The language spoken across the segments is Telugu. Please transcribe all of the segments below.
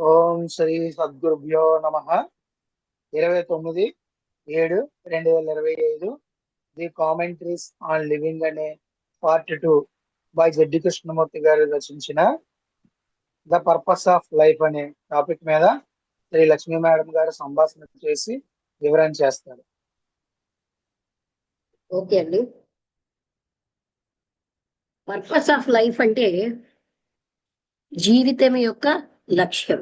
ఓం శ్రీ సద్గురుభ్యో నమ. 29/7/2025 ది కామెంటరీస్ ఆన్ లివింగ్ అనే పార్ట్ 2 బై జడ్డి కృష్ణమూర్తి గారు రచించిన ద పర్పస్ ఆఫ్ లైఫ్ అనే టాపిక్ మీద శ్రీ లక్ష్మీ మేడం గారు సంభాషణ చేసి వివరణ చేస్తారు. ఓకే అండి. పర్పస్ ఆఫ్ లైఫ్ అంటే జీవితం యొక్క లక్ష్యం.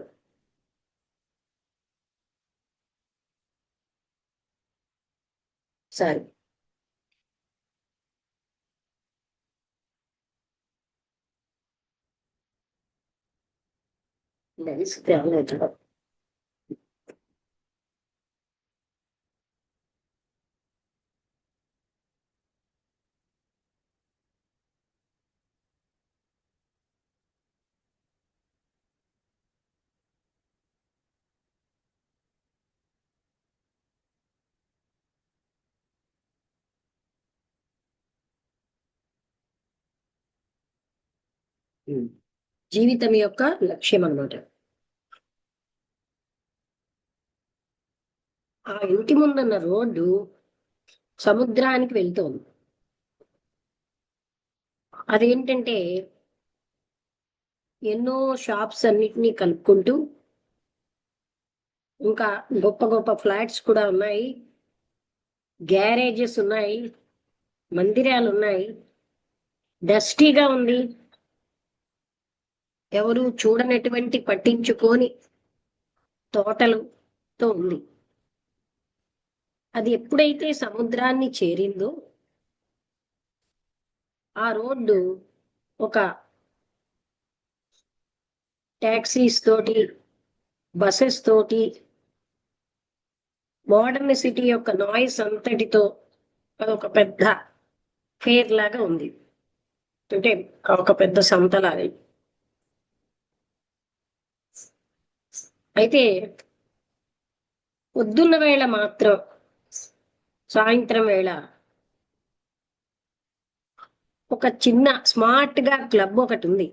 సరే, లెన్స్ తేలేదు. జీవితం యొక్క లక్ష్యం అన్నమాట. ఆ ఇంటి ముందున్న రోడ్డు సముద్రానికి వెళ్తోంది. అదేంటంటే ఎన్నో షాప్స్ అన్నిటినీ కలుపుకుంటూ ఇంకా గొప్ప గొప్ప ఫ్లాట్స్ కూడా ఉన్నాయి, గ్యారేజెస్ ఉన్నాయి, మందిరాలు ఉన్నాయి, డస్టీగా ఉంది, ఎవరు చూడనటువంటి పట్టించుకొని తోటలతో ఉంది. అది ఎప్పుడైతే సముద్రాన్ని చేరిందో ఆ రోడ్డు ఒక ట్యాక్సీస్ తోటి, బసెస్ తోటి, మోడర్న్ సిటీ యొక్క నాయిస్ అంతటితో అదొక పెద్ద ఫేర్ లాగా ఉంది. అంటే ఒక పెద్ద సంతలాగా. అయితే పొద్దున్న వేళ మాత్రం, సాయంత్రం వేళ ఒక చిన్న స్మార్ట్ గా క్లబ్ ఒకటి ఉంది.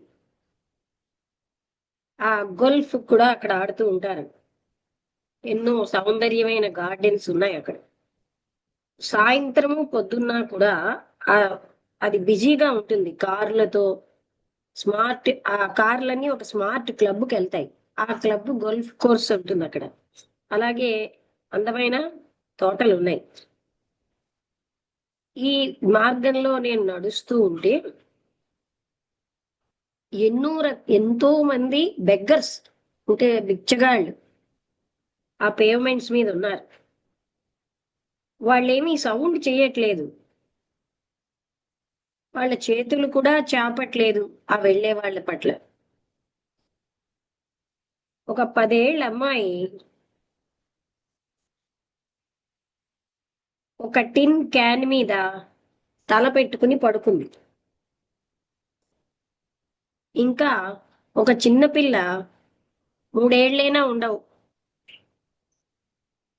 ఆ గోల్ఫ్ కూడా అక్కడ ఆడుతూ ఉంటారు. ఎన్నో సౌందర్యమైన గార్డెన్స్ ఉన్నాయి అక్కడ. సాయంత్రము పొద్దున్న కూడా ఆ అది బిజీగా ఉంటుంది కార్లతో. ఆ కార్లన్నీ ఒక స్మార్ట్ క్లబ్కి వెళ్తాయి. ఆ క్లబ్ గోల్ఫ్ కోర్స్ ఉంటుంది అక్కడ. అలాగే అందమైన తోటలు ఉన్నాయి. ఈ మార్గంలో నేను నడుస్తూ ఉంటే ఎంతో మంది బెగ్గర్స్ అంటే బిచ్చగాళ్ళు ఆ పేవ్మెంట్స్ మీద ఉన్నారు. వాళ్ళేమీ సౌండ్ చేయట్లేదు, వాళ్ళ చేతులు కూడా చాపట్లేదు ఆ వెళ్లే వాళ్ళ పట్ల. ఒక 10 ఏళ్ల అమ్మాయి ఒక టిన్ క్యాన్ మీద తల పెట్టుకుని పడుకుంది. ఇంకా ఒక చిన్నపిల్ల 3 ఏళ్లైనా ఉండవు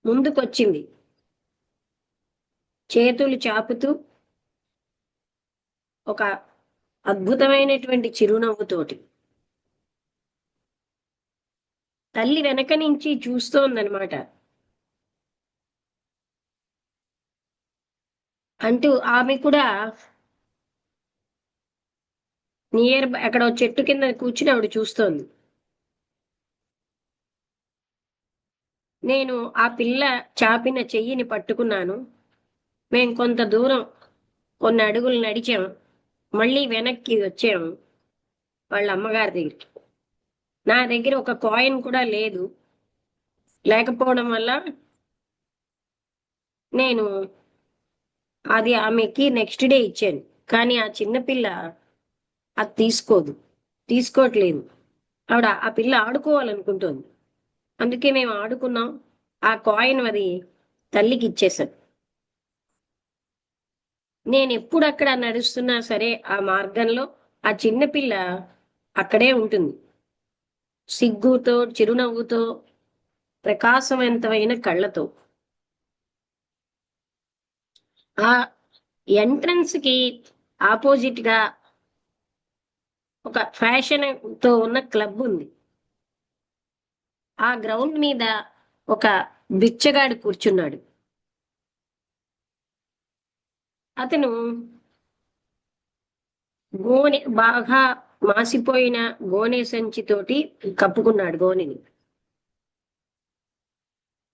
ముందుకొచ్చింది, చేతులు చాపుతూ ఒక అద్భుతమైనటువంటి చిరునవ్వుతోటి. తల్లి వెనక నుంచి చూస్తోందనమాట. అంటూ ఆమె కూడా నియర్ బై అక్కడ చెట్టు కింద కూర్చుని ఆవిడ చూస్తోంది. నేను ఆ పిల్ల చాపిన చెయ్యిని పట్టుకున్నాను. మేం కొంత దూరం, కొన్ని అడుగులు నడిచాం, మళ్ళీ వెనక్కి వచ్చాము వాళ్ళ అమ్మగారి దగ్గరికి. నా దగ్గర ఒక కాయిన్ కూడా లేదు. లేకపోవడం వల్ల నేను అది ఆమెకి నెక్స్ట్ డే ఇచ్చాను. కానీ ఆ చిన్నపిల్ల అది తీసుకోవట్లేదు. ఆ పిల్ల ఆడుకోవాలనుకుంటుంది. అందుకే మేము ఆడుకున్నాం. ఆ కాయిన్ అది తల్లికి ఇచ్చేసాను. నేను ఎప్పుడు అక్కడ నడుస్తున్నా సరే ఆ మార్గంలో ఆ చిన్నపిల్ల అక్కడే ఉంటుంది, సిగ్గుతో, చిరునవ్వుతో, ప్రకాశవంతమైన కళ్ళతో. ఆ ఎంట్రన్స్ కి ఆపోజిట్ గా ఒక ఫ్యాషన్ తో ఉన్న క్లబ్ ఉంది. ఆ గ్రౌండ్ మీద ఒక బిచ్చగాడు కూర్చున్నాడు. అతను గోనె బాగా మాసిపోయిన గోనె సంచితోటి కప్పుకున్నాడు గోనెని.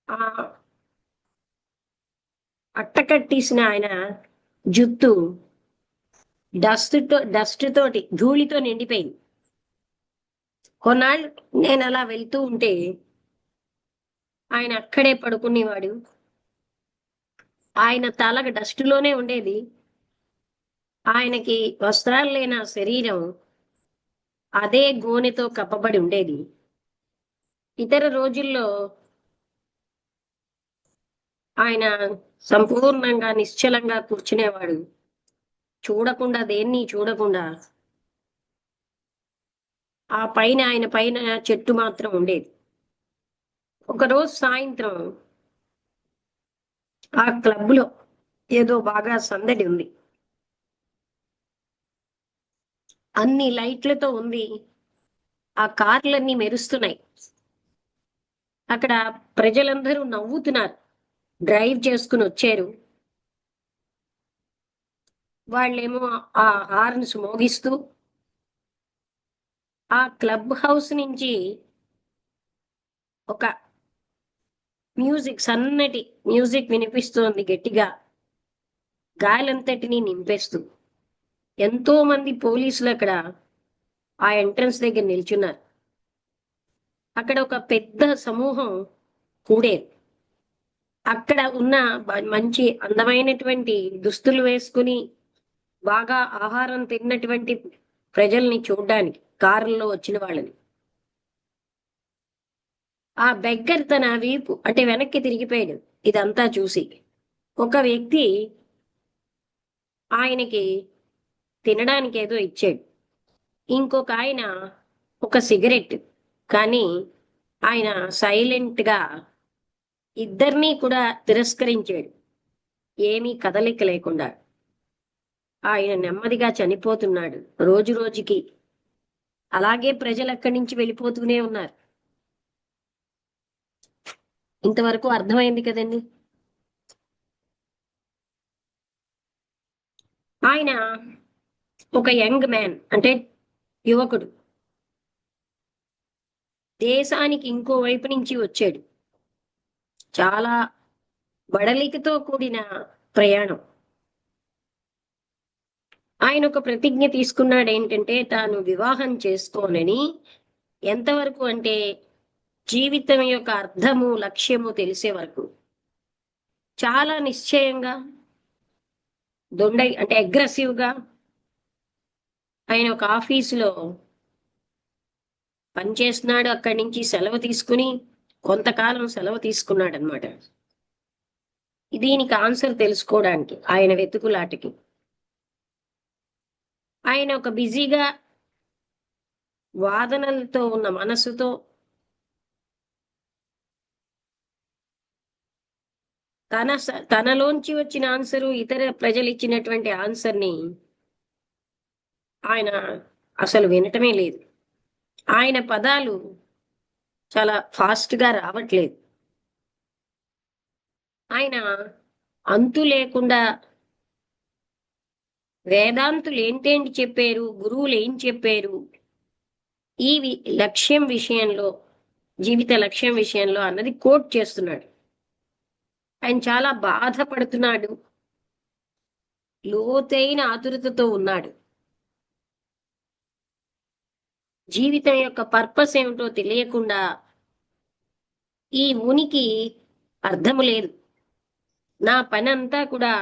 ఆ అట్టకట్టేసిన ఆయన జుత్తు డస్ట్ తోటి ధూళితో నిండిపోయింది. కొన్నాళ్ళు నేను అలా వెళ్తూ ఉంటే ఆయన అక్కడే పడుకునేవాడు. ఆయన తల డస్ట్లోనే ఉండేది. ఆయనకి వస్త్రాలు లేని ఆ శరీరం అదే గోనెతో కప్పబడి ఉండేది. ఇతర రోజుల్లో ఆయన సంపూర్ణంగా నిశ్చలంగా కూర్చునేవాడు. చూడకుండా, దేన్ని చూడకుండా. ఆ పైన ఆయన పైన చెట్టు మాత్రం ఉండేది. ఒకరోజు సాయంత్రం ఆ క్లబ్లో ఏదో బాగా సందడి ఉంది. అన్ని లైట్లతో ఉంది. ఆ కార్లన్నీ మెరుస్తున్నాయి. అక్కడ ప్రజలందరూ నవ్వుతున్నారు. డ్రైవ్ చేసుకుని వచ్చారు. వాళ్ళేమో ఆ హార్న్స్ మోగిస్తూ ఆ క్లబ్ హౌస్ నుంచి ఒక సన్నటి మ్యూజిక్ వినిపిస్తోంది గట్టిగా, గాలంతటిని నింపేస్తూ. ఎంతో మంది పోలీసులు అక్కడ ఆ ఎంట్రన్స్ దగ్గర నిల్చున్నారు. అక్కడ ఒక పెద్ద సమూహం కూడేరు. అక్కడ ఉన్న మంచి అందమైనటువంటి దుస్తులు వేసుకుని బాగా ఆహారం తిన్నటువంటి ప్రజల్ని చూడ్డానికి, కారుల్లో వచ్చిన వాళ్ళని. ఆ బెగ్గర్ తన వీపు అంటే వెనక్కి తిరిగిపోయాడు ఇదంతా చూసి. ఒక వ్యక్తి ఆయనకి తినడానికి ఏదో ఇచ్చాడు. ఇంకొక ఆయన ఒక సిగరెట్. కానీ ఆయన సైలెంట్ గా ఇద్దరినీ కూడా తిరస్కరించాడు, ఏమీ కదలిక లేకుండా. ఆయన నెమ్మదిగా చనిపోతున్నాడు రోజు రోజుకి. అలాగే ప్రజలు అక్కడి నుంచి వెళ్ళిపోతూనే ఉన్నారు. ఇంతవరకు అర్థమైంది కదండి. ఆయన ఒక యంగ్ మ్యాన్ అంటే యువకుడు. దేశానికి ఇంకో వైపు నుంచి వచ్చాడు. చాలా బడలికతో కూడిన ప్రయాణం. ఆయన ఒక ప్రతిజ్ఞ తీసుకున్నాడు ఏంటంటే తాను వివాహం చేసుకోనని. ఎంతవరకు అంటే జీవితం యొక్క అర్థము లక్ష్యము తెలిసే వరకు. చాలా నిశ్చయంగా, అంటే అగ్రెసివ్ గా ఆయన ఒక ఆఫీసులో పనిచేస్తున్నాడు. అక్కడి నుంచి సెలవు తీసుకుని కొంతకాలం సెలవు తీసుకున్నాడు అనమాట. దీనికి ఆన్సర్ తెలుసుకోవడానికి ఆయన వెతుకులాటకి. ఆయన ఒక బిజీగా వాదనలతో ఉన్న మనసుతో తనలోంచి వచ్చిన ఆన్సరు, ఇతర ప్రజలు ఇచ్చినటువంటి ఆన్సర్ని ఆయన అసలు వినటమే లేదు. ఆయన పదాలు చాలా ఫాస్ట్ గా రావట్లేదు. ఆయన అంతు లేకుండా వేదాంతులు ఏంటేంటి చెప్పారు, గురువులు ఏం చెప్పారు, ఈ లక్ష్యం విషయంలో, జీవిత లక్ష్యం విషయంలో అన్నది కోట్ చేస్తున్నాడు. ఆయన చాలా బాధపడుతున్నాడు, లోతైన ఆతురతతో ఉన్నాడు. జీవితం యొక్క పర్పస్ ఏమిటో తెలియకుండా ఈ ఉనికి అర్థము లేదు. నా పని అంతా కూడా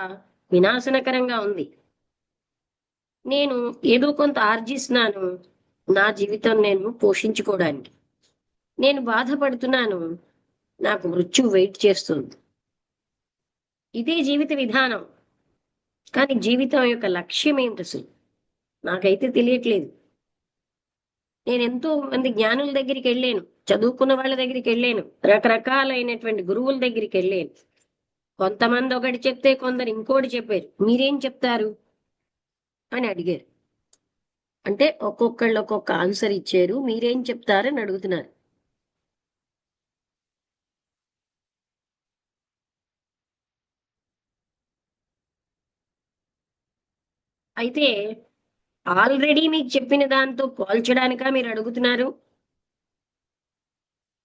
వినాశనకరంగా ఉంది. నేను ఏదో కొంత ఆర్జిస్తున్నాను నా జీవితం నేను పోషించుకోవడానికి. నేను బాధపడుతున్నాను, నాకు మృత్యు వెయిట్ చేస్తుంది. ఇదే జీవిత విధానం. కానీ జీవితం యొక్క లక్ష్యం ఏమిటి అసలు నాకైతే తెలియట్లేదు. నేను ఎంతో మంది జ్ఞానుల దగ్గరికి వెళ్ళాను, చదువుకున్న వాళ్ళ దగ్గరికి వెళ్ళాను, రకరకాలైనటువంటి గురువుల దగ్గరికి వెళ్ళాను. కొంతమంది ఒకటి చెప్తే కొందరు ఇంకోటి చెప్పారు. మీరేం చెప్తారు అని అడిగారు. అంటే ఒక్కొక్కళ్ళు ఒక్కొక్క ఆన్సర్ ఇచ్చారు, మీరేం చెప్తారని అడుగుతున్నారు. అయితే ఆల్రెడీ మీకు చెప్పిన దాంతో పోల్చడానికా మీరు అడుగుతున్నారు?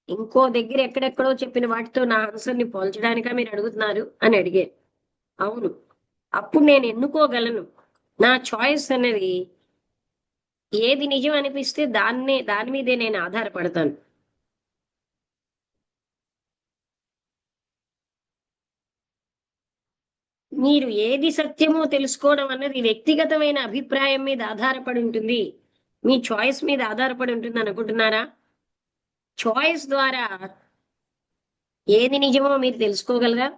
ఇంకో దగ్గర ఎక్కడెక్కడో చెప్పిన వాటితో నా ఆన్సర్ని పోల్చడానికా మీరు అడుగుతున్నారు అని అడిగారు. అవును. అప్పుడు నేను ఎన్నుకోగలను. నా చాయిస్ అనేది ఏది నిజం అనిపిస్తే దాని మీదే నేను ఆధారపడతాను. మీరు ఏది సత్యమో తెలుసుకోవడం అన్నది వ్యక్తిగతమైన అభిప్రాయం మీద ఆధారపడి ఉంటుంది, మీ చాయిస్ మీద ఆధారపడి ఉంటుంది అనుకుంటున్నారా? చాయిస్ ద్వారా ఏది నిజమో మీరు తెలుసుకోగలరా?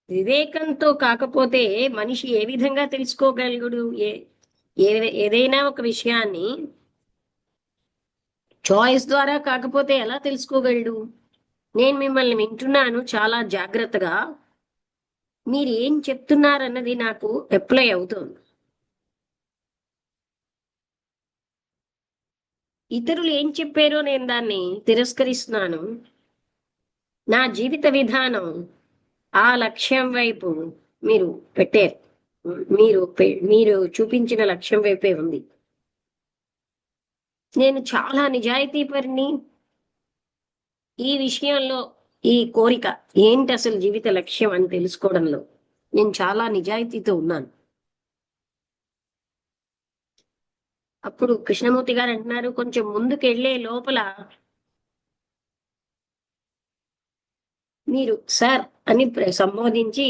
వివేకంతో కాకపోతే మనిషి ఏ విధంగా తెలుసుకోగలుగుడు? ఏదైనా ఒక విషయాన్ని చాయిస్ ద్వారా కాకపోతే ఎలా తెలుసుకోగలడు? నేను మిమ్మల్ని వింటున్నాను చాలా జాగ్రత్తగా. మీరు ఏం చెప్తున్నారన్నది నాకు అప్లై అవుతుంది. ఇతరులు ఏం చెప్పారో నేను దాన్ని తిరస్కరిస్తున్నాను. నా జీవిత విధానం ఆ లక్ష్యం వైపు మీరు పెట్టారు. మీరు చూపించిన లక్ష్యం వైపే ఉంది. నేను చాలా నిజాయితీపరిని. ఈ విషయంలో ఈ కోరిక ఏంటి అసలు జీవిత లక్ష్యం అని తెలుసుకోవడంలో నేను చాలా నిజాయితీతో ఉన్నాను. అప్పుడు కృష్ణమూర్తి గారు అంటున్నారు, కొంచెం ముందుకెళ్లే లోపల మీరు సార్ అని సంబోధించి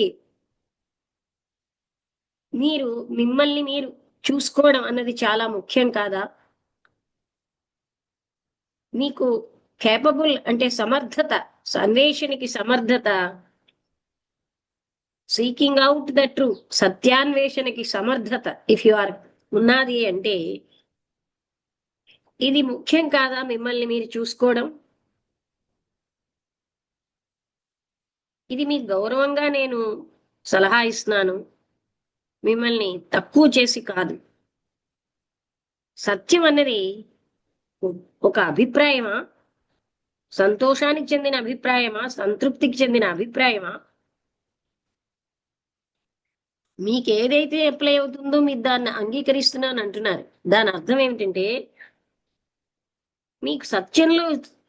మీరు మిమ్మల్ని మీరు చూసుకోవడం అన్నది చాలా ముఖ్యం కాదా? మీకు కేపబుల్ అంటే సమర్థత, అన్వేషణకి సమర్థత, సీకింగ్ అవుట్ ద ట్రూ, సత్యాన్వేషణకి సమర్థత ఇఫ్ యు ఆర్ ఉన్నది అంటే ఇది ముఖ్యం కాదా మిమ్మల్ని మీరు చూసుకోవడం? ఇది మీకు గౌరవంగా నేను సలహా ఇస్తున్నాను, మిమ్మల్ని తక్కువ చేసి కాదు. సత్యం అన్నది ఒక అభిప్రాయమా, సంతోషానికి చెందిన అభిప్రాయమా, సంతృప్తికి చెందిన అభిప్రాయమా? మీకు ఏదైతే అప్లై అవుతుందో మీరు దాన్ని అంగీకరిస్తున్నాను అంటున్నారు. దాని అర్థం ఏమిటంటే మీకు సత్యంలో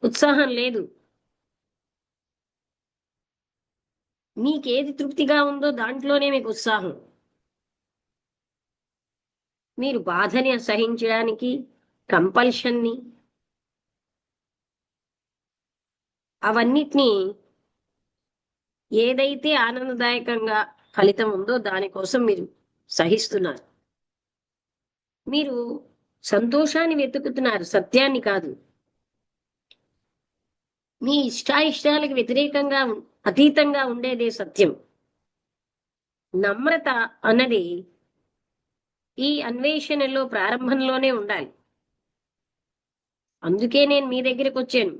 ఉత్సాహం లేదు. మీకేది తృప్తిగా ఉందో దాంట్లోనే మీకు ఉత్సాహం. మీరు బాధని సహించడానికి, కంపల్షన్ని, అవన్నిటినీ ఏదైతే ఆనందదాయకంగా ఫలితం ఉందో దానికోసం మీరు సహిస్తున్నారు. మీరు సంతోషాన్ని వెతుకుతున్నారు, సత్యాన్ని కాదు. మీ ఇష్టాయిష్టాలకు వ్యతిరేకంగా అతీతంగా ఉండేదే సత్యం. నమ్రత అన్నది ఈ అన్వేషణలో ప్రారంభంలోనే ఉండాలి. అందుకే నేను మీ దగ్గరికి వచ్చాను.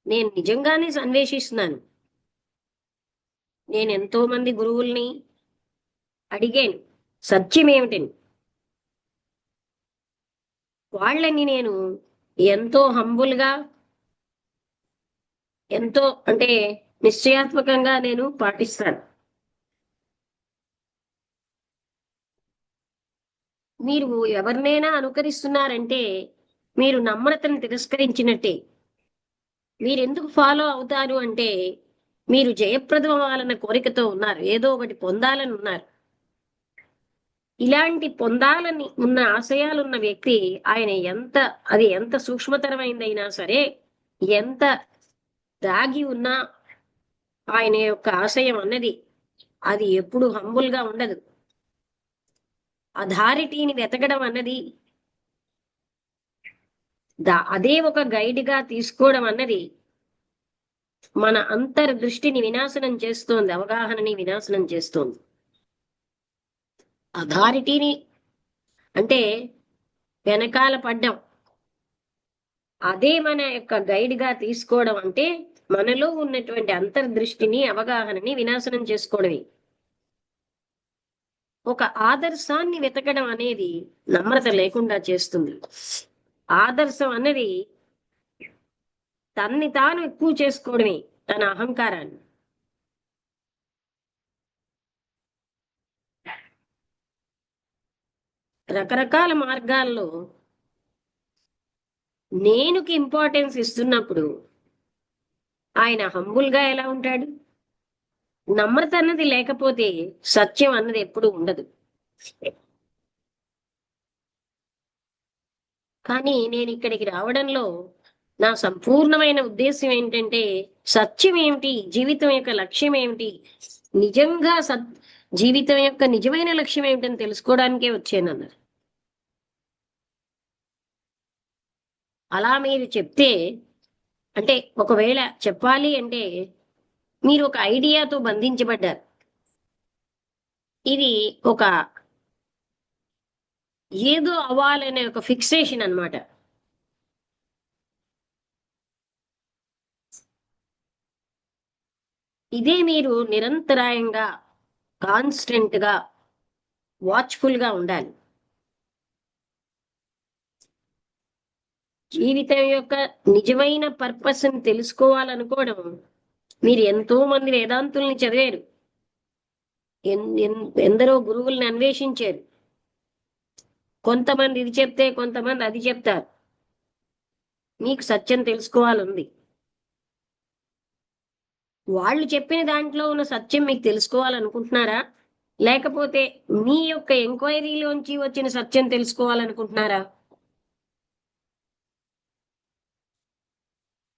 నేను నిజంగానే అన్వేషిస్తున్నాను. నేను ఎంతో మంది గురువుల్ని అడిగాను సత్యం ఏమిటని. వాళ్ళని నేను ఎంతో హంబుల్గా, ఎంతో అంటే నిశ్చయాత్మకంగా నేను పాటిస్తాను. మీరు ఎవరినైనా అనుకరిస్తున్నారంటే మీరు నమ్రతను తిరస్కరించినట్టే. మీరు ఎందుకు ఫాలో అవుతారు అంటే మీరు జయప్రదం అవ్వాలన్న కోరికతో ఉన్నారు, ఏదో ఒకటి పొందాలని ఉన్నారు. ఇలాంటి పొందాలని ఉన్న ఆశయాలున్న వ్యక్తి ఆయన అది ఎంత సూక్ష్మతరమైందైనా సరే, ఎంత దాగి ఉన్నా ఆయన యొక్క ఆశయం అన్నది అది ఎప్పుడు హంబుల్గా ఉండదు. అథారిటీని వెతకడం అన్నది అదే ఒక గైడ్గా తీసుకోవడం అన్నది మన అంతర్దృష్టిని వినాశనం చేస్తోంది, అవగాహనని వినాశనం చేస్తోంది. అథారిటీని అంటే వెనకాల పడ్డం, అదే మన యొక్క గైడ్గా తీసుకోవడం అంటే మనలో ఉన్నటువంటి అంతర్దృష్టిని, అవగాహనని వినాశనం చేసుకోవడమే. ఒక ఆదర్శాన్ని వెతకడం అనేది నమ్రత లేకుండా చేస్తుంది. ఆదర్శం అన్నది తన్ని తాను ఎక్కువ చేసుకోవడమే, తన అహంకారాన్ని. రకరకాల మార్గాల్లో నేనుకి ఇంపార్టెన్స్ ఇస్తున్నప్పుడు ఆయన హంబుల్ గా ఎలా ఉంటాడు? నమ్రత అన్నది లేకపోతే సత్యం అన్నది ఎప్పుడు ఉండదు. కానీ నేను ఇక్కడికి రావడంలో నా సంపూర్ణమైన ఉద్దేశం ఏంటంటే, సత్యం ఏమిటి, జీవితం యొక్క లక్ష్యం ఏమిటి, నిజంగా జీవితం యొక్క నిజమైన లక్ష్యం ఏమిటని తెలుసుకోవడానికే వచ్చాను అన్నారు. అలా మీరు చెప్తే, అంటే ఒకవేళ చెప్పాలి అంటే మీరు ఒక ఐడియాతో బంధించబడ్డారు. ఇది ఒక ఏదో అవ్వాలనే ఒక ఫిక్సేషన్ అన్నమాట. ఇదే మీరు నిరంతరాయంగా కాన్స్టెంట్ గా వాచ్ఫుల్ గా ఉండాలి. జీవితం యొక్క నిజమైన పర్పస్ ని తెలుసుకోవాలనుకోవడం, మీరు ఎంతో మంది వేదాంతుల్ని చదివారు, ఎందరో గురువుల్ని అన్వేషించారు. కొంతమంది ఇది చెప్తే కొంతమంది అది చెప్తారు. మీకు సత్యం తెలుసుకోవాలంది. వాళ్ళు చెప్పిన దాంట్లో ఉన్న సత్యం మీకు తెలుసుకోవాలనుకుంటున్నారా, లేకపోతే మీ యొక్క ఎంక్వైరీలోంచి వచ్చిన సత్యం తెలుసుకోవాలనుకుంటున్నారా?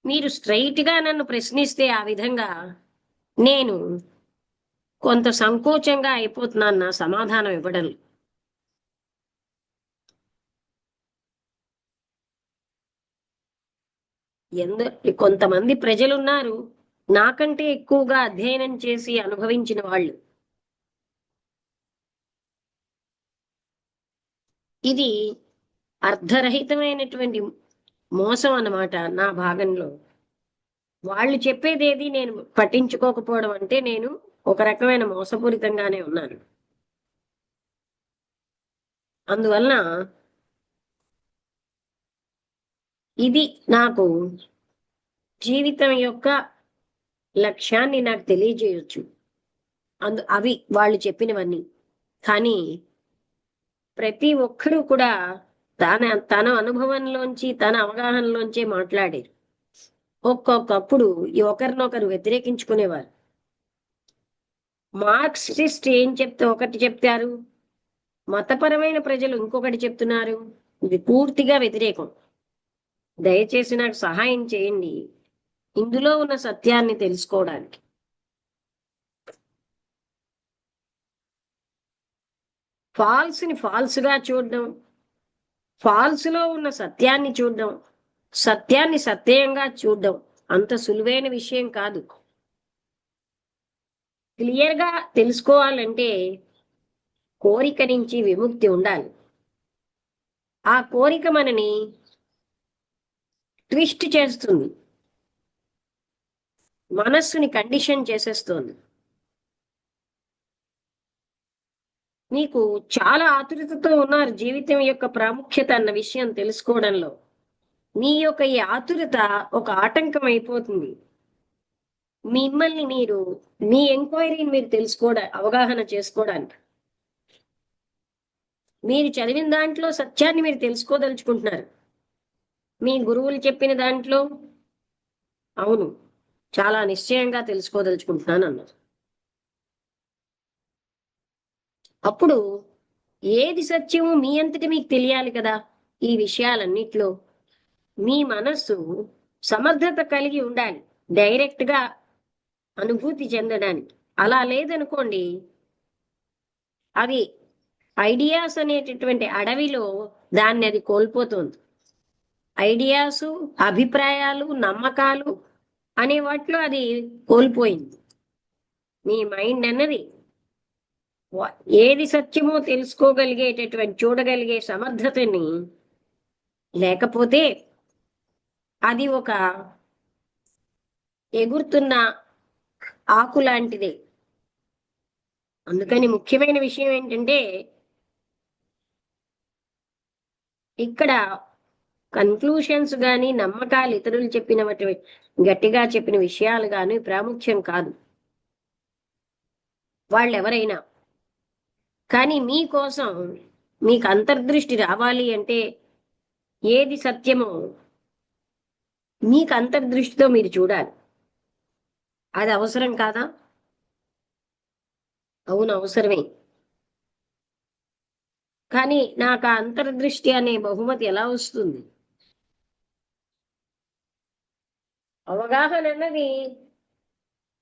మీరు స్ట్రైట్ గా నన్ను ప్రశ్నిస్తే ఆ విధంగా నేను కొంత సంకోచంగా అయిపోతున్నాను నా సమాధానం ఇవ్వడం. కొంతమంది ప్రజలున్నారు నాకంటే ఎక్కువగా అధ్యయనం చేసి అనుభవించిన వాళ్ళు. ఇది అర్ధరహితమైనటువంటి మోసం అన్నమాట నా భాగంలో. వాళ్ళు చెప్పేదేది నేను పట్టించుకోకపోవడం అంటే నేను ఒక రకమైన మోసపూరితంగానే ఉన్నాను. అందువలన ఇది నాకు జీవితం యొక్క లక్ష్యాన్ని నాకు తెలియజేయొచ్చు, అవి వాళ్ళు చెప్పినవన్నీ. కానీ ప్రతి ఒక్కరూ కూడా తన అనుభవంలోంచి, తన అవగాహనలోంచే మాట్లాడారు. ఒక్కొక్కప్పుడు ఒకరినొకరు వ్యతిరేకించుకునేవారు. మార్క్సిస్ట్ ఏం చెప్తే ఒకటి చెప్తారు, మతపరమైన ప్రజలు ఇంకొకటి చెప్తున్నారు. ఇది పూర్తిగా వ్యతిరేకం. దయచేసి నాకు సహాయం చేయండి ఇందులో ఉన్న సత్యాన్ని తెలుసుకోవడానికి. ఫాల్స్ ని ఫాల్స్ గా చూడడం, ఫాల్స్ లో ఉన్న సత్యాన్ని చూడడం, సత్యాన్ని సత్యంగా చూడడం అంత సులువైన విషయం కాదు. క్లియర్ గా తెలుసుకోవాలంటే కోరిక నుంచి విముక్తి ఉండాలి. ఆ కోరిక మనని ట్విస్ట్ చేస్తుంది, మనస్సుని కండిషన్ చేసేస్తుంది. మీకు చాలా ఆతురతతో ఉన్నారు జీవితం యొక్క ప్రాముఖ్యత అన్న విషయం తెలుసుకోవడంలో. మీ యొక్క ఈ ఆతురత ఒక ఆటంకం అయిపోతుంది. మిమ్మల్ని మీరు, మీ ఎంక్వైరీని మీరు అవగాహన చేసుకోవడానికి. మీరు చదివిన దాంట్లో సత్యాన్ని మీరు తెలుసుకోదలుచుకుంటున్నారు. మీ గురువులు చెప్పిన దాంట్లో అవును చాలా నిశ్చయంగా తెలుసుకోదలుచుకుంటున్నాను అన్నారు. అప్పుడు ఏది సత్యమో మీ అంతటి మీకు తెలియాలి కదా. ఈ విషయాలన్నిట్లో మీ మనస్సు సమర్థత కలిగి ఉండాలి డైరెక్ట్ గా అనుభూతి చెందడానికి. అలా లేదనుకోండి, అది ఐడియాస్ అనేటటువంటి అడవిలో దాన్ని అది కోల్పోతుంది. ఐడియాసు, అభిప్రాయాలు, నమ్మకాలు అనే వాటిలో అది కోల్పోయింది. మీ మైండ్ అన్నది ఏది సత్యమో తెలుసుకోగలిగేటటువంటి, చూడగలిగే సమర్థతని లేకపోతే అది ఒక ఎగురుతున్న ఆకు లాంటిదే. అందుకని ముఖ్యమైన విషయం ఏంటంటే ఇక్కడ కన్క్లూషన్స్ గాని, నమ్మకాలు, ఇతరులు చెప్పినవి గట్టిగా చెప్పిన విషయాలు గాని ప్రాముఖ్యం కాదు, వాళ్ళెవరైనా. కానీ మీకోసం మీకు అంతర్దృష్టి రావాలి అంటే ఏది సత్యమో మీకు అంతర్దృష్టితో మీరు చూడాలి. అది అవసరం కాదా? అవును, అవసరమే. కానీ నాకు ఆ అంతర్దృష్టి అనే బహుమతి ఎలా వస్తుంది? అవగాహన అన్నది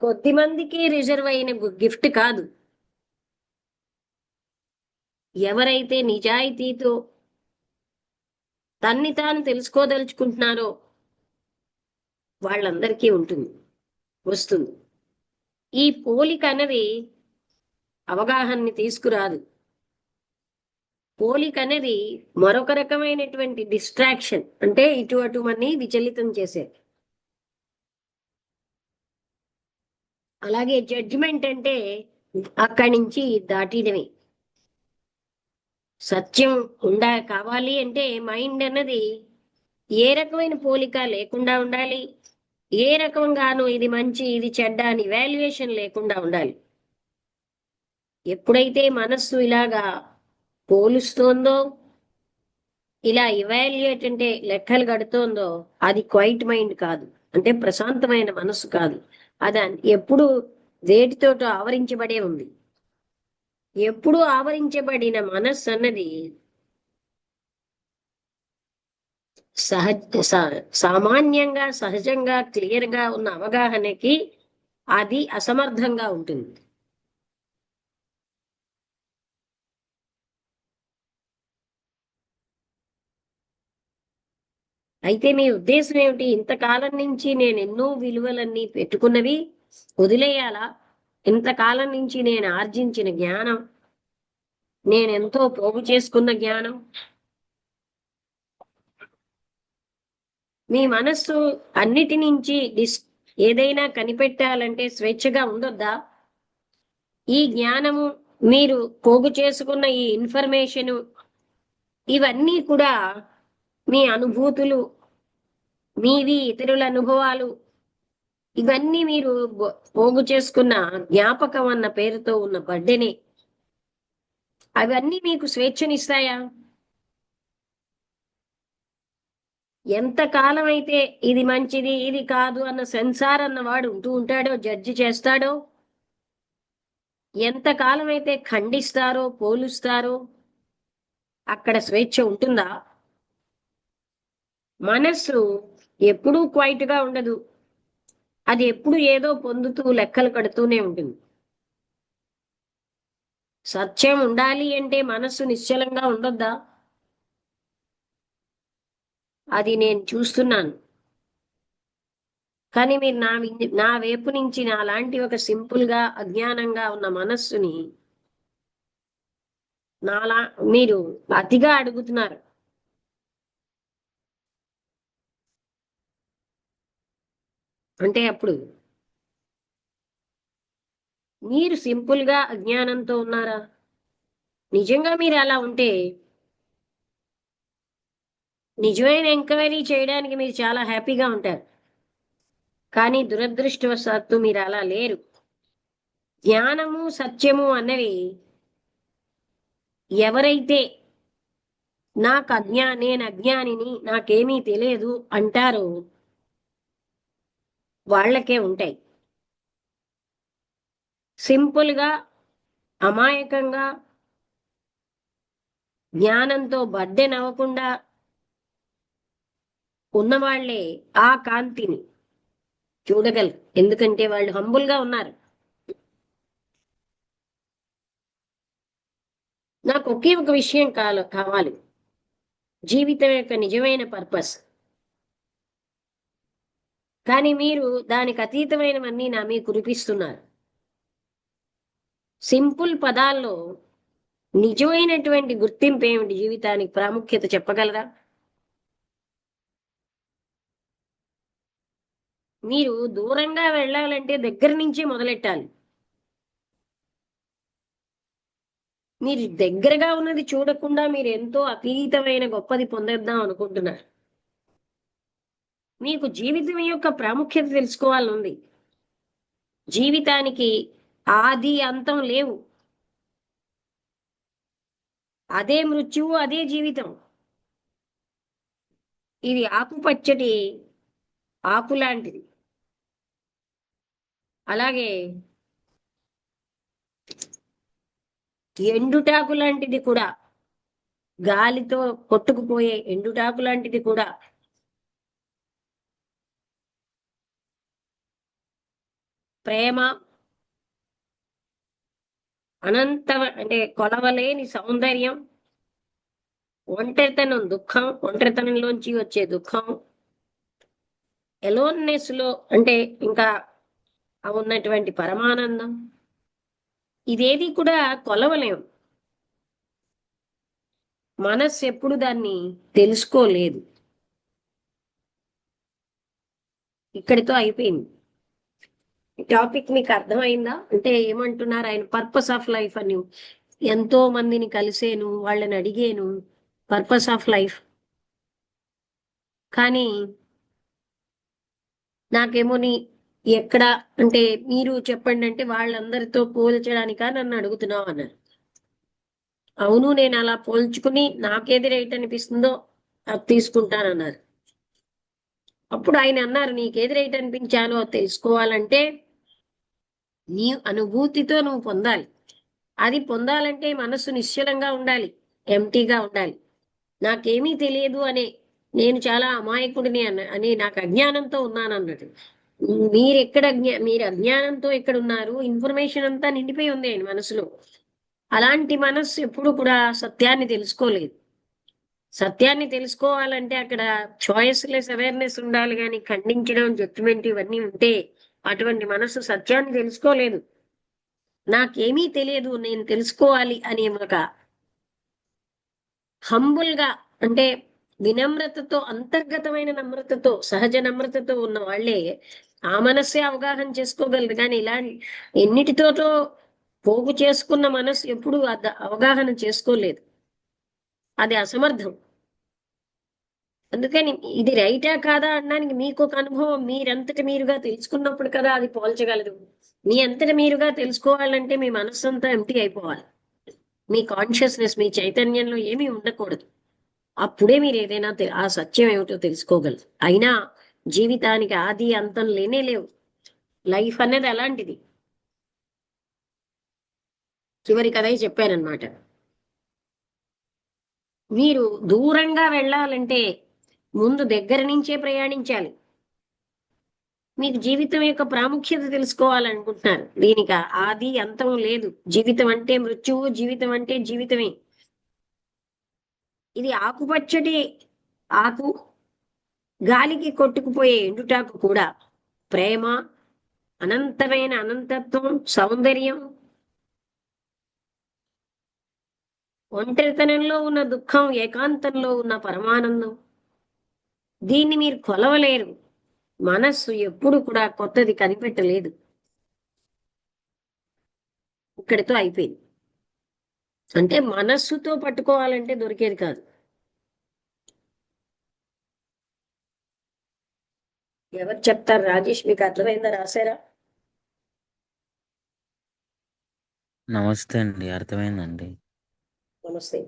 కొద్ది మందికి రిజర్వ్ అయిన గిఫ్ట్ కాదు. ఎవరైతే నిజాయితీతో తన్ని తాను తెలుసుకోదలుచుకుంటున్నారో వాళ్ళందరికీ ఉంటుంది, వస్తుంది. ఈ పోలిక అన్నది అవగాహనని తీసుకురాదు. పోలిక అనేది మరొక రకమైనటువంటి డిస్ట్రాక్షన్, అంటే ఇటు అటు మన్ని విచలితం చేసే. అలాగే జడ్జిమెంట్ అంటే అక్కడి నుంచి దాటినవి. సత్యం కావాలి అంటే మైండ్ అన్నది ఏ రకమైన పోలిక లేకుండా ఉండాలి, ఏ రకంగానూ ఇది మంచి ఇది చెడ్డ అని వాల్యుయేషన్ లేకుండా ఉండాలి. ఎప్పుడైతే మనస్సు ఇలాగా పోలుస్తోందో, ఇలా ఇవాల్యుయేట్ అంటే లెక్కలు కడుతోందో, అది క్వైట్ మైండ్ కాదు, అంటే ప్రశాంతమైన మనస్సు కాదు. అది ఎప్పుడు వేటితోటో ఆవరించబడే ఉంది. ఎప్పుడు ఆవరించబడిన మనస్సు అన్నది సామాన్యంగా సహజంగా క్లియర్ గా ఉన్న అవగాహనకి అది అసమర్థంగా ఉంటుంది. అయితే మీ ఉద్దేశం ఏమిటి? ఇంతకాలం నుంచి నేను ఎన్నో విలువలన్నీ పెట్టుకున్నవి వదిలేయాలా? ఇంతకాలం నుంచి నేను ఆర్జించిన జ్ఞానం, నేనెంతో పోగు చేసుకున్న జ్ఞానం, మీ మనస్సు అన్నిటి నుంచి ఏదైనా కనిపెట్టాలంటే స్వేచ్ఛగా ఉండొద్దా? ఈ జ్ఞానము, మీరు పోగు చేసుకున్న ఈ ఇన్ఫర్మేషను, ఇవన్నీ కూడా మీ అనుభూతులు, మీవి ఇతరుల అనుభవాలు, ఇవన్నీ మీరు పోగు చేసుకున్న జ్ఞాపకం అన్న పేరుతో ఉన్న బడ్డెనే. అవన్నీ మీకు స్వేచ్ఛనిస్తాయా? ఎంతకాలం అయితే ఇది మంచిది ఇది కాదు అన్న సెన్సార్ అన్నవాడు ఉంటూ ఉంటాడో, జడ్జి చేస్తాడో, ఎంతకాలం అయితే ఖండిస్తారో పోలుస్తారో, అక్కడ స్వేచ్ఛ ఉంటుందా? మనస్సు ఎప్పుడూ క్వైట్ గా ఉండదు. అది ఎప్పుడు ఏదో పొందుతూ లెక్కలు కడుతూనే ఉంటుంది. సత్యం ఉండాలి అంటే మనస్సు నిశ్చలంగా ఉండొద్దా? అది నేను చూస్తున్నాను. కానీ మీరు నా వైపు నుంచి నాలాంటి ఒక సింపుల్ గా అజ్ఞానంగా ఉన్న మనస్సుని నాలా మీరు అతిగా అడుగుతున్నారు. అంటే అప్పుడు మీరు సింపుల్ గా అజ్ఞానంతో ఉన్నారా? నిజంగా మీరు అలా ఉంటే నిజమైన ఎంక్వైరీ చేయడానికి మీరు చాలా హ్యాపీగా ఉంటారు. కానీ దురదృష్టవశాత్తు మీరు అలా లేరు. జ్ఞానము సత్యము అన్నవి ఎవరైతే నేను అజ్ఞానిని, నాకేమీ తెలియదు అంటారో వాళ్ళకే ఉంటాయి. సింపుల్ గా అమాయకంగా జ్ఞానంతో బద్దెనవ్వకుండా ఉన్నవాళ్లే ఆ కాంతిని చూడగలరు. ఎందుకంటే వాళ్ళు హంబుల్ గా ఉన్నారు. నాకు ఒకే ఒక విషయం కావాలి, జీవితం యొక్క నిజమైన పర్పస్. కానీ మీరు దానికి అతీతమైనవన్నీ నా మీద కురిపిస్తున్నారు. సింపుల్ పదాల్లో నిజమైనటువంటి గుర్తింపు ఏమిటి? జీవితానికి ప్రాముఖ్యత చెప్పగలరా? మీరు దూరంగా వెళ్ళాలంటే దగ్గర నుంచే మొదలెట్టాలి. మీరు దగ్గరగా ఉన్నది చూడకుండా మీరు ఎంతో అతీతమైన గొప్పది పొందేద్దాం అనుకుంటున్నారు. మీకు జీవితం యొక్క ప్రాముఖ్యత తెలుసుకోవాలని ఉంది. జీవితానికి ఆది అంతం లేవు. అదే మృత్యువు, అదే జీవితం. ఇది ఆకుపచ్చటి ఆకు లాంటిది. అలాగే ఎండుటాకు లాంటిది కూడా, గాలితో కొట్టుకుపోయే ఎండుటాకు లాంటిది కూడా. ప్రేమ అనంత అంటే కొలవలేని సౌందర్యం, ఒంటరితనం దుఃఖం, ఒంటరితనంలోంచి వచ్చే దుఃఖం, ఎలోన్నెస్ లో అంటే ఇంకా ఉన్నటువంటి పరమానందం, ఇదేది కూడా కొలవలేం. మనస్సు ఎప్పుడు దాన్ని తెలుసుకోలేదు. ఇక్కడితో అయిపోయింది. ఈ టాపిక్ మీకు అర్థమైందా? అంటే ఏమంటున్నారు ఆయన? పర్పస్ ఆఫ్ లైఫ్ అని ఎంతో మందిని కలిసేను, వాళ్ళని అడిగాను పర్పస్ ఆఫ్ లైఫ్. కానీ నాకేమోని ఎక్కడ అంటే మీరు చెప్పండి అంటే వాళ్ళందరితో పోల్చడానికా నన్ను అడుగుతున్నావు అన్నారు. అవును, నేను అలా పోల్చుకుని నాకేది రైట్ అనిపిస్తుందో అది తీసుకుంటానన్నారు. అప్పుడు ఆయన అన్నారు, నీకేది రైట్ అనిపించాలో అది తెలుసుకోవాలంటే నీ అనుభూతితో నువ్వు పొందాలి. అది పొందాలంటే మనస్సు నిశ్చలంగా ఉండాలి, ఎంటీగా ఉండాలి. నాకేమీ తెలియదు అనే, నేను చాలా అమాయకుడిని అని నాకు అజ్ఞానంతో ఉన్నానన్నది. మీరు అజ్ఞానంతో ఎక్కడ ఉన్నారు? ఇన్ఫర్మేషన్ అంతా నిండిపోయి ఉంది ఆయన మనసులో. అలాంటి మనస్సు ఎప్పుడు కూడా సత్యాన్ని తెలుసుకోలేదు. సత్యాన్ని తెలుసుకోవాలంటే అక్కడ చాయిస్లెస్ అవేర్నెస్ ఉండాలి, కానీ ఖండించడం, జడ్జిమెంట్ ఇవన్నీ ఉంటే అటువంటి మనస్సు సత్యాన్ని తెలుసుకోలేదు. నాకేమీ తెలియదు, నేను తెలుసుకోవాలి అనే ఒక హంబుల్ గా అంటే వినమ్రతతో, అంతర్గతమైన నమ్రతతో, సహజ నమ్రతతో ఉన్న వాళ్ళే ఆ మనస్సే అవగాహన చేసుకోగలరు. కానీ ఇలా ఎన్నిటితోటో పోగు చేసుకున్న మనస్సు ఎప్పుడు అవగాహన చేసుకోలేదు. అది అసమర్థం. అందుకని ఇది రైటా కాదా అనడానికి మీకు ఒక అనుభవం, మీరంతటి మీరుగా తెలుసుకున్నప్పుడు కదా అది పోల్చగలదు. మీ అంతటి మీరుగా తెలుసుకోవాలంటే మీ మనస్సు అంతా ఎంటీ అయిపోవాలి. మీ కాన్షియస్నెస్, మీ చైతన్యంలో ఏమీ ఉండకూడదు. అప్పుడే మీరు ఏదైనా ఆ సత్యం ఏమిటో తెలుసుకోగలరు. అయినా జీవితానికి ఆది అంతం లేనే లేవు. లైఫ్ అనేది అలాంటిది. చివరికి అదే చెప్పానన్నమాట. మీరు దూరంగా వెళ్ళాలంటే ముందు దగ్గర నుంచే ప్రయాణించాలి. మీకు జీవితం యొక్క ప్రాముఖ్యత తెలుసుకోవాలనుకుంటున్నారు. దీనికి ఆది అంతం లేదు. జీవితం అంటే మృత్యువు, జీవితం అంటే జీవితమే. ఇది ఆకుపచ్చటి ఆకు, గాలికి కొట్టుకుపోయే ఎండుటాకు కూడా. ప్రేమ అనంతమైన అనంతత్వం, సౌందర్యం, ఒంటరితనంలో ఉన్న దుఃఖం, ఏకాంతంలో ఉన్న పరమానందం, దీన్ని మీరు కొలవలేరు. మనస్సు ఎప్పుడు కూడా కొత్తది కనిపెట్టలేదు. ఇక్కడితో అయిపోయింది. అంటే మనస్సుతో పట్టుకోవాలంటే దొరికేది కాదు. ఎవరు చెప్తారు? రాజేష్, మీకు అర్థమైందా? రాశారా? నమస్తే అండి, అర్థమైందండి. నమస్తే.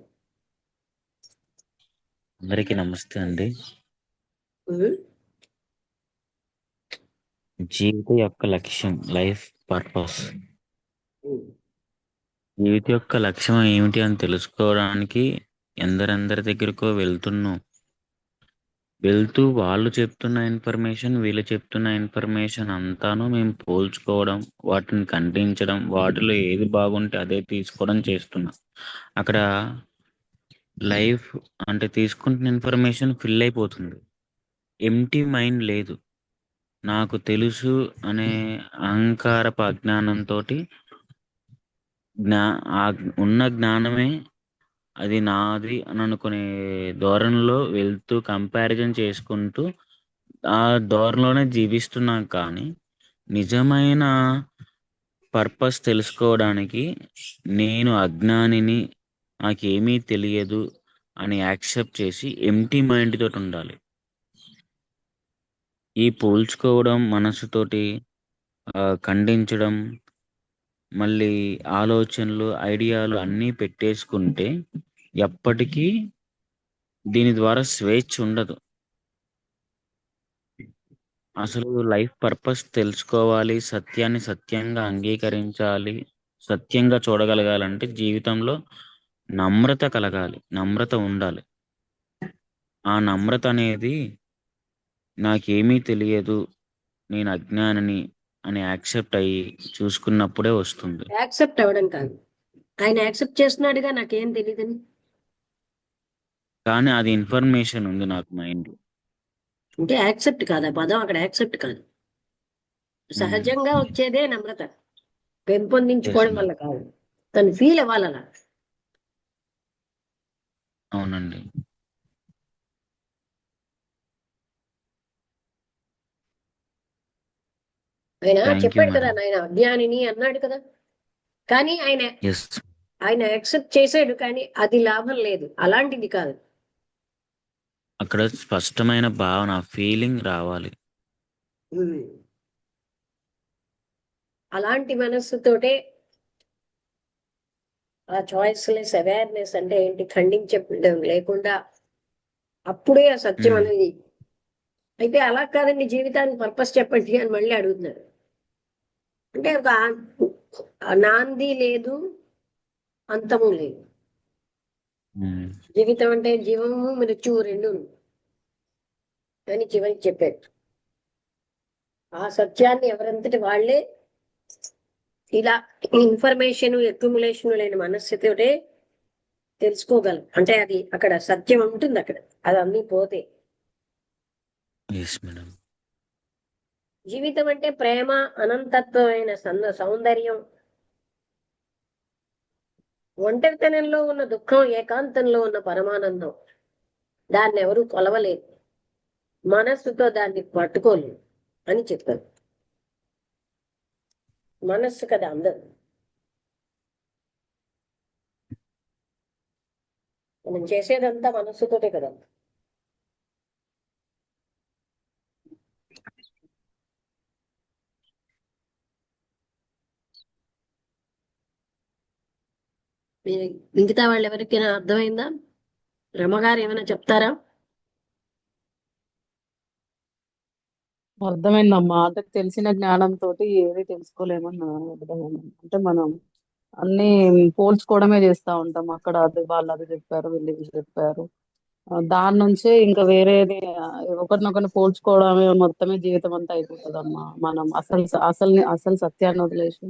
అందరికీ నమస్తే అండి. ఉమ్. జీవితం యొక్క లక్ష్యం, లైఫ్ పర్పస్. ఉమ్. జీవితం యొక్క లక్ష్యం ఏమిటి అని తెలుసుకోవడానికి ఎందరందరి దగ్గరకో వెళ్తూ వాళ్ళు చెప్తున్న ఇన్ఫర్మేషన్, వీళ్ళు చెప్తున్న ఇన్ఫర్మేషన్ అంతాను మేము పోల్చుకోవడం, వాటిని ఖండించడం, వాటిలో ఏది బాగుంటే అదే తీసుకోవడం చేస్తున్నాం. అక్కడ లైఫ్ అంటే తీసుకుంటున్న ఇన్ఫర్మేషన్ ఫిల్ అయిపోతుంది. ఎంటీ మైండ్ లేదు. నాకు తెలుసు అనే అహంకారపు అజ్ఞానంతో ఆ ఉన్న జ్ఞానమే అది నాది అని అనుకునే ధోరణిలో వెళ్తూ కంపారిజన్ చేసుకుంటూ ఆ ధోరణిలోనే జీవిస్తున్నాం కానీ నిజమైన పర్పస్ తెలుసుకోవడానికి నేను అజ్ఞానిని, నాకేమీ తెలియదు అని యాక్సెప్ట్ చేసి ఎంప్టీ మైండ్ తోటి ఉండాలి. ఈ పోల్చుకోవడం మనసుతోటి ఖండించడం, మళ్ళీ ఆలోచనలు, ఐడియాలు అన్నీ పెట్టేసుకుంటే ఎప్పటికీ దీని ద్వారా స్వేచ్ఛ ఉండదు. అసలు లైఫ్ పర్పస్ తెలుసుకోవాలి, సత్యాన్ని సత్యంగా అంగీకరించాలి, సత్యంగా చూడగలగాలంటే జీవితంలో నమ్రత కలగాలి, నమ్రత ఉండాలి. ఆ నమ్రత అనేది నాకేమీ తెలియదు, నేను అజ్ఞానిని అని యాక్సెప్ట్ అయ్యి చూసుకున్నప్పుడే వస్తుంది. యాక్సెప్ట్ అవ్వడం కాదు, ఆయన యాక్సెప్ట్ చేస్తున్నాడుగా నాకేం తెలియదని. కానీ అది ఇన్ఫర్మేషన్ ఉంది నాకు మైండ్. అంటే యాక్సెప్ట్ కాదు, ఆ పదం అక్కడ యాక్సెప్ట్ కాదు. సహజంగా వచ్చేదే నమ్రత, పెంపొందించుకోవడం వల్ల కాదు, తను ఫీల్ అవ్వాలి అలా. అవునండి. ఆయన థ్యాంక్ యూ చెప్పాడు కదా, మేడం. ఆయన అజ్ఞానిని అన్నాడు కదా, కానీ ఆయన ఎస్. ఆయన యాక్సెప్ట్ చేసాడు, కానీ అది లాభం లేదు, అలాంటిది కాదు. అక్కడ స్పష్టమైన భావన, ఫీలింగ్ రావాలి. అలాంటి మనస్సుతోటే ఆ చాయిస్లెస్ అవేర్నెస్ అంటే ఏంటి, ఖండించడం లేకుండా అప్పుడే ఆ సత్యం అనేది. అయితే అలా కాదండి, జీవితానికి పర్పస్ చెప్పండి అని మళ్ళీ అడుగుతున్నారు. అంటే ఒక నాంది లేదు, అంతము లేదు. జీవితం అంటే జీవము మృత్యువు రెండు అని చివరికి చెప్పారు. ఆ సత్యాన్ని ఎవరంతటి వాళ్ళే ఇలా ఇన్ఫర్మేషన్ అక్యుములేషన్ లేని మనస్సుతోటే తెలుసుకోగలం. అంటే అది అక్కడ సత్యం ఉంటుంది, అక్కడ అది అన్ని పోతే. జీవితం అంటే ప్రేమ, అనంతత్వమైన సౌందర్యం, ఒంటరితనంలో ఉన్న దుఃఖం, ఏకాంతంలో ఉన్న పరమానందం. దాన్ని ఎవరు కొలవలేదు, మనస్సుతో దాన్ని పట్టుకోలేదు అని చెప్పారు. మనస్సు కదా అందరు, మనం చేసేదంతా మనస్సుతోటే కదా. మిగతా వాళ్ళు ఎవరికైనా అర్థమైందా? రమగారు ఏమైనా చెప్తారా? అర్థమైందమ్మా. అంటే తెలిసిన జ్ఞానంతో ఏది తెలుసుకోలేమని అర్థమైంది. అంటే మనం అన్ని పోల్చుకోవడమే చేస్తా ఉంటాం. అక్కడ అది వాళ్ళు అది చెప్పారు, వీళ్ళు ఇది చెప్పారు. దాని నుంచే ఇంకా వేరేది ఒకరినొకరిని పోల్చుకోవడమే మొత్తమే జీవితం అంతా అయిపోతుందమ్మా. మనం అసలు అసలు అసలు సత్యాన్ని వదిలేసి